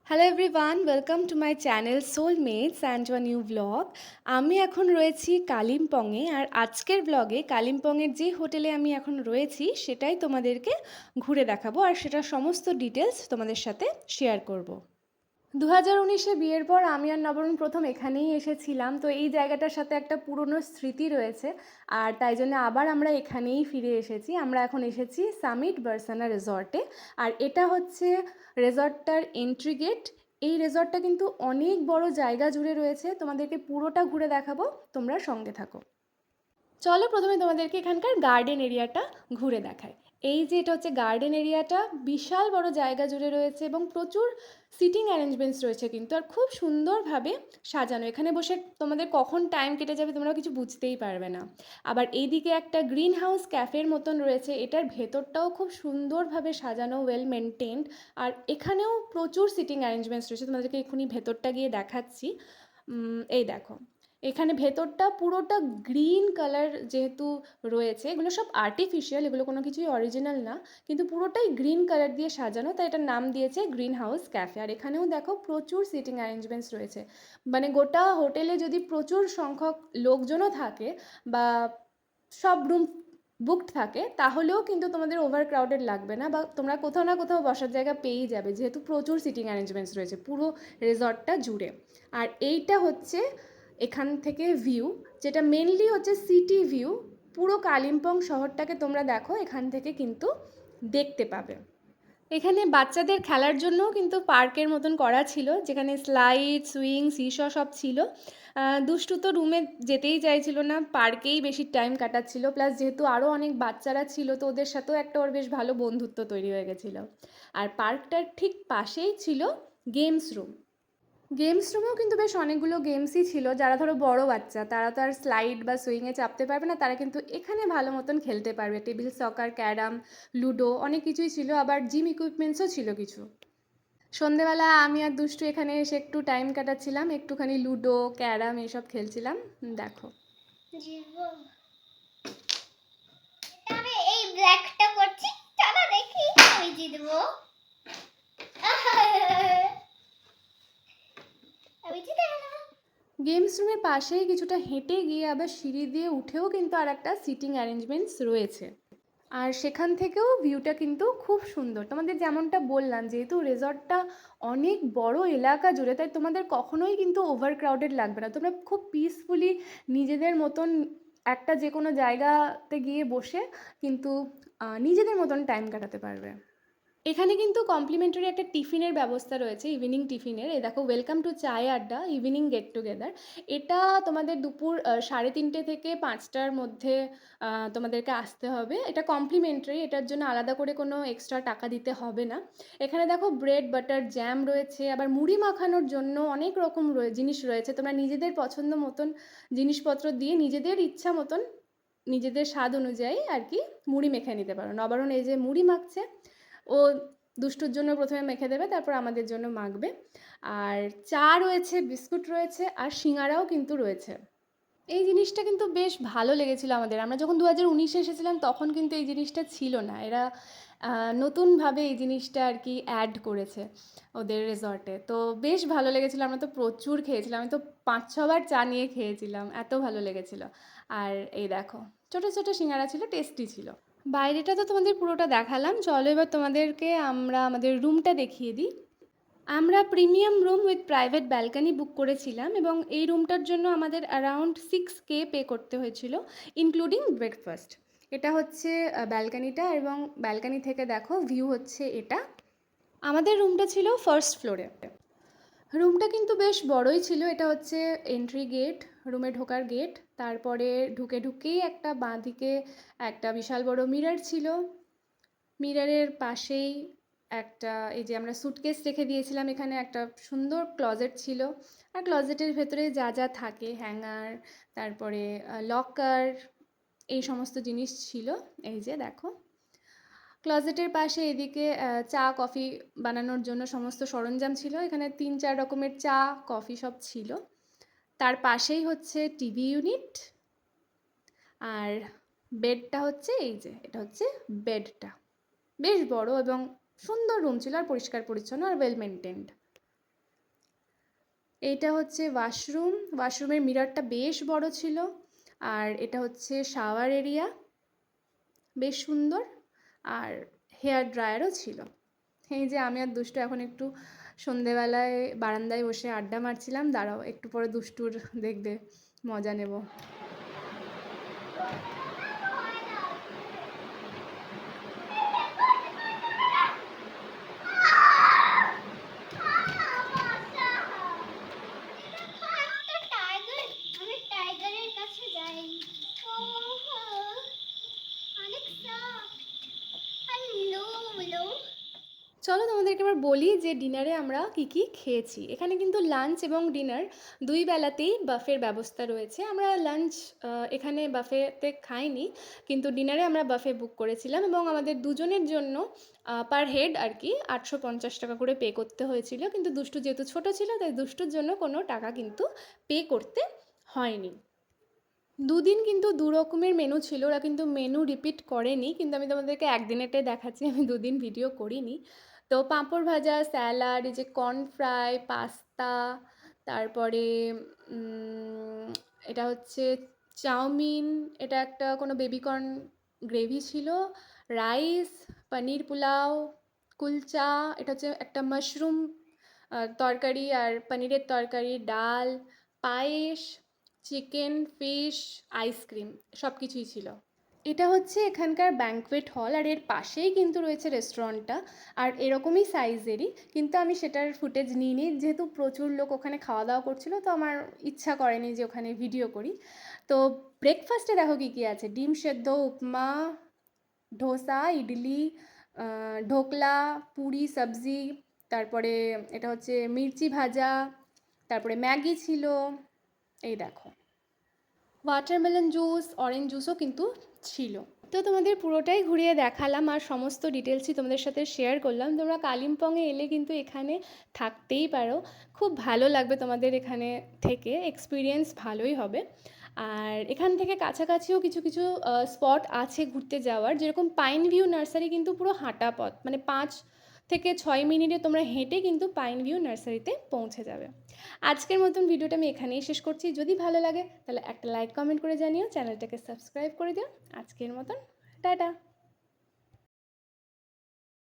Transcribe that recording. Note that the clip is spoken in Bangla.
Hello everyone, welcome to my channel soulmates and one new blog. আমি এখন রয়েছি কালিম্পংয়ে, আর আজকের ব্লগে কালিম্পংয়ের যে হোটেলে আমি এখন রয়েছি সেটাই তোমাদেরকে ঘুরে দেখাবো, আর সেটার সমস্ত ডিটেলস তোমাদের সাথে শেয়ার করব। 2019-এ বিয়ের পর আমি আর নবরণ প্রথম এখানেই এসেছিলাম, তো এই জায়গাটার সাথে একটা পুরনো স্মৃতি রয়েছে, আর তাই জন্য আবার আমরা এখানেই ফিরে এসেছি। আমরা এখন এসেছি সামিট বার্সানা রিসর্টে, আর এটা হচ্ছে রিসর্টটার এন্ট্রি গেট। এই রিসর্টটা কিন্তু অনেক বড় জায়গা জুড়ে রয়েছে, তোমাদেরকে পুরোটা ঘুরে দেখাবো, তোমরা সঙ্গে থাকো। চলো প্রথমে তোমাদেরকে এখানকার গার্ডেন এরিয়াটা ঘুরে দেখাই। এই যে এটা হচ্ছে গার্ডেন এরিয়াটা, বিশাল বড় জায়গা জুড়ে রয়েছে এবং প্রচুর সিটিং অ্যারেঞ্জমেন্টস রয়েছে কিন্তু, আর খুব সুন্দরভাবে সাজানো। এখানে বসে তোমাদের কখন টাইম কেটে যাবে তোমরা কিছু বুঝতেই পারবে না। আবার এইদিকে একটা গ্রিন হাউস ক্যাফের মতন রয়েছে, এটার ভেতরটাও খুব সুন্দরভাবে সাজানো, ওয়েল মেনটেন্ড। আর এখানেও প্রচুর সিটিং অ্যারেঞ্জমেন্টস রয়েছে, তোমাদেরকে এক্ষুনি ভেতরটা গিয়ে দেখাচ্ছি। এই দেখো, এখানে ভেতরটা পুরোটা গ্রিন কালার যেহেতু রয়েছে, এগুলো সব আর্টিফিশিয়াল, এগুলো কোনো কিছুই অরিজিনাল না, কিন্তু পুরোটাই গ্রিন কালার দিয়ে সাজানো, তাই এটার নাম দিয়েছে গ্রিন হাউস ক্যাফে। আর এখানেও দেখো প্রচুর সিটিং অ্যারেঞ্জমেন্টস রয়েছে, মানে গোটা হোটেলে যদি প্রচুর সংখ্যক লোকজনও থাকে বা সব রুম বুকড থাকে, তাহলেও কিন্তু তোমাদের ওভার ক্রাউডেড লাগবে না, বা তোমরা কোথাও না কোথাও বসার জায়গা পেয়েই যাবে, যেহেতু প্রচুর সিটিং অ্যারেঞ্জমেন্টস রয়েছে পুরো রিসর্টটা জুড়ে। আর এইটা হচ্ছে এখান থেকে ভিউ, যেটা মেনলি হচ্ছে সিটি ভিউ। পুরো কালিম্পং শহরটাকে তোমরা দেখো এখান থেকে কিন্তু দেখতে পাবে। এখানে বাচ্চাদের খেলার জন্যও কিন্তু পার্কের মতন করা ছিল, যেখানে স্লাইড, সুইং, সিস সব ছিল। দুষ্টু তো রুমে যেতেই চাইছিল না, পার্কেই বেশি টাইম কাটাচ্ছিল, প্লাস যেহেতু আরও অনেক বাচ্চারা ছিল তো ওদের সাথেও একটা ওর বেশ ভালো বন্ধুত্ব তৈরি হয়ে গেছিলো। আর পার্কটার ঠিক পাশেই ছিল গেমস রুম। গেমস রুমেও কিন্তু বেশ অনেকগুলো গেমসই ছিল। যারা ধরো বড় বাচ্চা, তারা তো আর স্লাইড বা সুইংয়ে চাপতে পারবে না, তারা কিন্তু এখানে ভালো মতন খেলতে পারবে। টেবিল সকার, ক্যারাম, লুডো, অনেক কিছুই ছিল, আবার জিম ইকুইপমেন্টসও ছিল কিছু। সন্ধেবেলা আমি আর দুষ্টু এখানে এসে একটু টাইম কাটাচ্ছিলাম, একটুখানি লুডো, ক্যারাম এসব খেলছিলাম। দেখো, আমি এই ব্ল্যাকটা করছি, চলো দেখি আমি জিতবো। আমি জিতে গেলাম। গেমস রুমের পাশেই কিছুটা হেঁটে গিয়ে আবার সিঁড়ি দিয়ে উঠেও কিন্তু আর একটা সিটিং অ্যারেঞ্জমেন্টস রয়েছে, আর সেখান থেকেও ভিউটা কিন্তু খুব সুন্দর। তোমাদের যেমনটা বললাম, যেহেতু রিসর্টটা অনেক বড় এলাকা জুড়ে, তাই তোমাদের কখনোই কিন্তু ওভার ক্রাউডেড লাগবে না। তোমরা খুব পিসফুলি নিজেদের মতন একটা যে কোনো জায়গাতে গিয়ে বসে কিন্তু নিজেদের মতন টাইম কাটাতে পারবে। এখানে কিন্তু কমপ্লিমেন্টারি একটা টিফিনের ব্যবস্থা রয়েছে, ইভিনিং টিফিনের। এই দেখো, ওয়েলকাম টু চায় আড্ডা ইভিনিং গেট টুগেদার। এটা তোমাদের দুপুর 3:30 থেকে 5টার মধ্যে তোমাদেরকে আসতে হবে। এটা কমপ্লিমেন্টারি, এটার জন্য আলাদা করে কোনো এক্সট্রা টাকা দিতে হবে না। এখানে দেখো ব্রেড, বাটার, জ্যাম রয়েছে, আবার মুড়ি মাখানোর জন্য অনেক রকম জিনিস রয়েছে। তোমরা নিজেদের পছন্দ মতন জিনিসপত্র দিয়ে নিজেদের ইচ্ছা মতন, নিজেদের স্বাদ অনুযায়ী আর কি মুড়ি মেখে নিতে পারো। নবারণ এই যে মুড়ি মাখছে, ও দুষ্টুর জন্য প্রথমে মেখে দেবে, তারপর আমাদের জন্য মাখবে। আর চা রয়েছে, বিস্কুট রয়েছে, আর সিঙ্গারাও কিন্তু রয়েছে। এই জিনিসটা কিন্তু বেশ ভালো লেগেছিলো আমাদের। আমরা যখন 2019-এ এসেছিলাম তখন কিন্তু এই জিনিসটা ছিল না, এরা নতুনভাবে এই জিনিসটা আর কি অ্যাড করেছে ওদের রিসর্টে। তো বেশ ভালো লেগেছিলো, আমরা তো প্রচুর খেয়েছিলাম, আমি তো 5-6বার চা নিয়ে খেয়েছিলাম, এত ভালো লেগেছিলো। আর এই দেখো, ছোটো ছোটো সিঙ্গারা ছিল, টেস্টি ছিল। বাইরেটা তো তোমাদের পুরোটা দেখালাম, চলো এবার তোমাদেরকে আমরা আমাদের রুমটা দেখিয়ে দিই। আমরা premium room with private balcony book করেছিলাম, এবং এই রুমটার জন্য আমাদের অ্যারাউন্ড 6K পে করতে হয়েছিল, ইনক্লুডিং ব্রেকফাস্ট। এটা হচ্ছে ব্যালকানিটা, এবং ব্যালকানি থেকে দেখো ভিউ হচ্ছে এটা। আমাদের রুমটা ছিল ফার্স্ট ফ্লোরে। রুমটা কিন্তু বেশ বড়ই ছিল। এটা হচ্ছে এন্ট্রি গেট, রুমে ঢোকার গেট। তারপরে ঢুকেই একটা বাঁদিকে একটা বিশাল বড় মিরর ছিল। মিররের পাশেই একটা, এই যে আমরা সুটকেস রেখে দিয়েছিলাম, এখানে একটা সুন্দর ক্লজেট ছিল। আর ক্লজেটের ভেতরে যা যা থাকে, হ্যাঙ্গার, তারপরে লকার, এই সমস্ত জিনিস ছিল। এই যে দেখো, ক্লজেটের পাশে এদিকে চা কফি বানানোর জন্য সমস্ত সরঞ্জাম ছিল। এখানে 3-4 রকমের চা, কফি সব ছিল। তার পাশেই হচ্ছে টিভি ইউনিট, আর বেডটা হচ্ছে এই যে, এটা হচ্ছে বেডটা। বেশ বড় এবং সুন্দর রুম ছিল, আর পরিষ্কার পরিচ্ছন্ন আর ওয়েল মেনটেন্ড। এইটা হচ্ছে ওয়াশরুম। ওয়াশরুমের মিররটা বেশ বড় ছিল। আর এটা হচ্ছে শাওয়ার এরিয়া, বেশ সুন্দর। আর হেয়ার ড্রায়ারও ছিল। এই যে আমি আর দুষ্টু এখন একটু সন্ধেবেলায় বারান্দায় বসে আড্ডা মারছিলাম। দাঁড়াও, একটু পরে দুষ্টুর দেখবে মজা নেব। আমি টাইগারের কাছে যাই। অনেকটা হ্যালো হ্যালো। চলো তোমাদেরকে এবার বলি যে ডিনারে আমরা কি কি খেয়েছি। এখানে কিন্তু লাঞ্চ এবং ডিনার দুই বেলাতেই বাফের ব্যবস্থা রয়েছে। আমরা লাঞ্চ এখানে বাফেতে খাইনি, কিন্তু ডিনারে আমরা বাফে বুক করেছিলাম এবং আমাদের দুজনের জন্য পার হেড আর কি 850 টাকা করে পে করতে হয়েছিল। কিন্তু দুষ্টু যেহেতু ছোট ছিল, তাই দুষ্টুর জন্য কোনো টাকা কিন্তু পে করতে হয়নি। দুদিন কিন্তু দু রকমের মেনু ছিল, ওরা কিন্তু মেনু রিপিট করেনি, কিন্তু আমি তোমাদেরকে একদিনেরটাই দেখাচ্ছি, আমি দুদিন ভিডিও করিনি। তো পাঁপড় ভাজা, স্যালাড, এই যে কর্ন ফ্রাই, পাস্তা, তারপরে এটা হচ্ছে চাউমিন, এটা একটা কোনো বেবিকর্ন গ্রেভি ছিল, রাইস, পনির পোলাও, কুলচা, এটা হচ্ছে একটা মাশরুম তরকারি আর পনিরের তরকারি, ডাল, পায়েস, চিকেন, ফিশ, আইসক্রিম, সব কিছুই ছিল। এটা হচ্ছে এখানকার ব্যাঙ্কোয়েট হল, আর এর পাশেই কিন্তু রয়েছে রেস্টুরেন্টটা, আর এরকমই সাইজেরই, কিন্তু আমি সেটার ফুটেজ নিইনি যেহেতু প্রচুর লোক ওখানে খাওয়া দাওয়া করছিল, তো আমার ইচ্ছা করেনি যে ওখানে ভিডিও করি। তো ব্রেকফাস্টে দেখো কী কী আছে: ডিম সেদ্ধ, উপমা, ধোসা, ইডলি, ঢোকলা, পুরি, সবজি, তারপরে এটা হচ্ছে মির্চি ভাজা, তারপরে ম্যাগি ছিল, এই দেখো ওয়াটারমেলন জুস, অরেঞ্জ জুসও কিন্তু ছিল। তো তোমাদের পুরোটাই ঘুরিয়ে দেখালাম আর সমস্ত ডিটেলসই তোমাদের সাথে শেয়ার করলাম। তোমরা কালিম্পংয়ে এলে কিন্তু এখানে থাকতেই পারো, খুব ভালো লাগবে তোমাদের এখানে থেকে, এক্সপিরিয়েন্স ভালোই হবে। আর এখান থেকে কাছাকাছিও কিছু কিছু স্পট আছে ঘুরতে যাওয়ার, যেরকম পাইন ভিউ নার্সারি কিন্তু পুরো হাঁটা পথ, মানে 5 থেকে 6 মিনিটে তোমরা হেঁটে কিন্তু পাইন ভিউ নার্সারিতে পৌঁছে যাবে। আজকের মতন ভিডিওটা আমি এখানেই শেষ করছি। যদি ভালো লাগে তাহলে একটা লাইক কমেন্ট করে জানিও, চ্যানেলটাকে সাবস্ক্রাইব করে দিও। আজকের মতন টাটা।